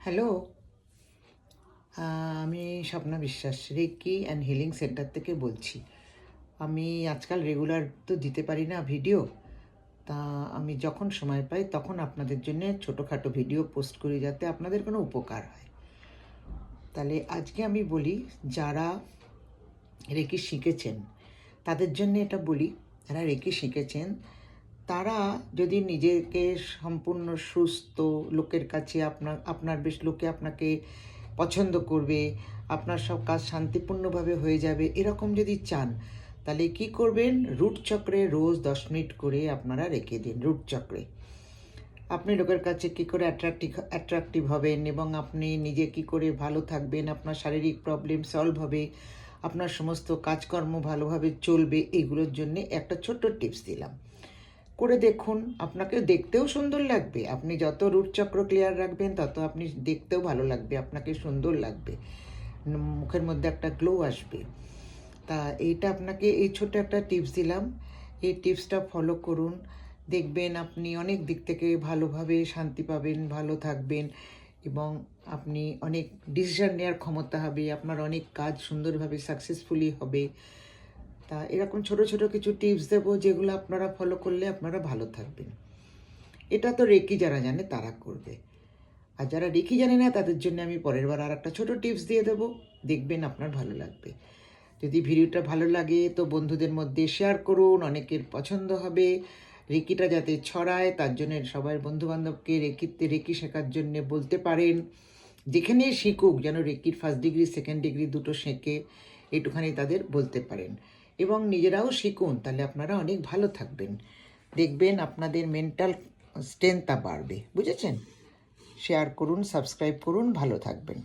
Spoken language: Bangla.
হ্যালো, আমি স্বপ্না বিশ্বাস রেকি অ্যান্ড হিলিং সেন্টার থেকে বলছি। আমি আজকাল রেগুলার তো দিতে পারি না ভিডিও, তা আমি যখন সময় পাই তখন আপনাদের জন্যে ছোটোখাটো ভিডিও পোস্ট করি যাতে আপনাদের কোনো উপকার হয়। তাহলে আজকে আমি বলি, যারা রেকি শিখেছেন তাদের জন্য এটা বলি। যারা রেকি শিখেছেন তারা যদি নিজেকে সম্পূর্ণ সুস্থ, লোকের কাছে আপনার বেশ লোকে আপনাকে পছন্দ করবে, আপনার সব কাজ শান্তিপূর্ণভাবে হয়ে যাবে, এরকম যদি চান তাহলে কি করবেন, রুট চক্রে রোজ 10 মিনিট করে আপনারা রেখে দিন। রুট চক্রে আপনি লোকের কাছে কী করে অ্যাট্রাকটিভ হবেন এবং আপনি নিজে কী করে ভালো থাকবেন, আপনার শারীরিক প্রবলেম সলভ হবে, আপনার সমস্ত কাজকর্ম ভালোভাবে চলবে, এগুলোর জন্যে একটা ছোট্ট টিপস দিলাম। করে দেখুন, আপনাকে দেখতেও সুন্দর লাগবে। আপনি যত রুট চক্র ক্লিয়ার রাখবেন তত আপনি দেখতেও ভালো লাগবে, আপনাকে সুন্দর লাগবে, মুখের মধ্যে একটা গ্লো আসবে। তা এইটা আপনাকে এই ছোট্ট একটা টিপস দিলাম, এই টিপসটা ফলো করুন। দেখবেন আপনি অনেক দিক থেকে ভালোভাবে শান্তি পাবেন, ভালো থাকবেন এবং আপনি অনেক ডিসিশন নেওয়ার ক্ষমতা হবে, আপনার অনেক কাজ সুন্দরভাবে সাকসেসফুলি হবে। তা এরকম ছোট ছোট কিছু টিপস দেবো যেগুলো আপনারা ফলো করলে আপনারা ভালো থাকবেন। এটা তো রেকি যারা জানে তারা করবে, আর যারা রেকি জানে না তাদের জন্য আমি পরের বার আর একটা ছোটো টিপস দিয়ে দেবো, দেখবেন আপনার ভালো লাগবে। যদি ভিডিওটা ভালো লাগে তো বন্ধুদের মধ্যে শেয়ার করুন, অনেকের পছন্দ হবে। রেকিটা যাতে ছড়ায় তার জন্য সবাই বন্ধুবান্ধবকে রেকি শেখার জন্যে বলতে পারেন। যেখানে শিখুক যেন রেকির ফার্স্ট ডিগ্রি সেকেন্ড ডিগ্রি দুটো শেখে, একটুখানি তাদের বলতে পারেন এবং নিজেরাও শিখুন, তাহলে আপনারা অনেক ভালো থাকবেন। দেখবেন আপনাদের মেন্টাল স্ট্রেংথটা বাড়বে, বুঝেছেন? শেয়ার করুন, সাবস্ক্রাইব করুন, ভালো থাকবেন।